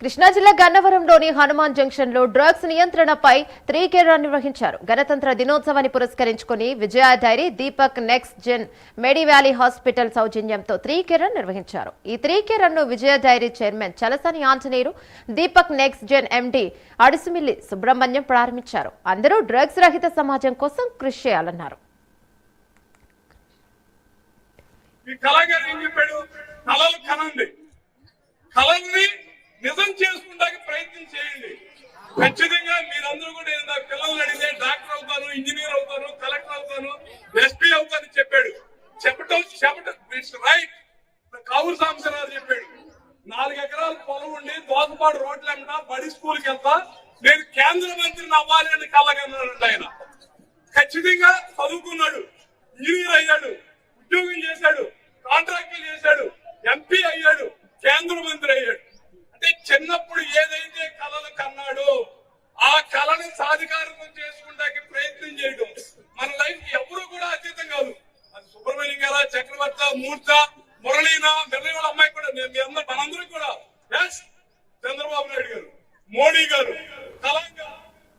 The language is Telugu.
కృష్ణా జిల్లా గన్నవరంలోని హనుమాన్ జంక్షన్ లో డ్రగ్స్ నియంత్రణపై 3K రన్ నిర్వహించారు. గణతంత్ర దినోత్సవాన్ని పురస్కరించుకుని Vijaya dairy, Deepak next gen, medi valley hospital సౌజన్యంతో 3K రన్ నిర్వహించారు. ఈ 3K రన్ ను Vijaya dairy chairman Chalasani Anjaneyulu, Deepak next gen MD Adusumilli Subrahmanyam ప్రారంభించారు. అందరూ డ్రగ్స్ రహిత సమాజం కోసం కృషి చేయాలన్నారు. నిజం చేసుకుంటానికి ప్రయత్నం చేయండి. ఖచ్చితంగా మీరందరూ కూడా పిల్లలు అడిగితే డాక్టర్ అవుతాను, ఇంజనీర్ అవుతాను, కలెక్టర్ అవుతాను, ఎస్పీ అవుతాను చెప్పాడు. చెప్పటం రైట్. కావూరు సాంబశివరావు చెప్పాడు, 4 ఎకరాల పొలం ఉండి దోసపాడు రోడ్లు వెంట బడి స్కూల్కి వెళ్తా నేను కేంద్ర మంత్రిని అవ్వాలి అని కలగన్నాడు. ఆయన ఖచ్చితంగా చదువుకున్నాడు, ఇంజనీర్ అయ్యాడు, ఉద్యోగం చేశాడు, కాంట్రాక్టులు చేశాడు, ఎంపీ అయ్యాడు, కేంద్ర మంత్రి అయ్యాడు. అంటే చిన్నప్పుడు ఏదైతే కళలు కన్నాడో ఆ కళని సాధికారితం చేసుకుంటానికి ప్రయత్నం చేయడం మన లైఫ్ ఎవరు కూడా అతీతం కాదు. అది సుబ్రహ్మణ్యం గారా, చక్రవర్తి, మూర్త, మురళీనా, వాళ్ళ అమ్మాయి కూడా మనందరూ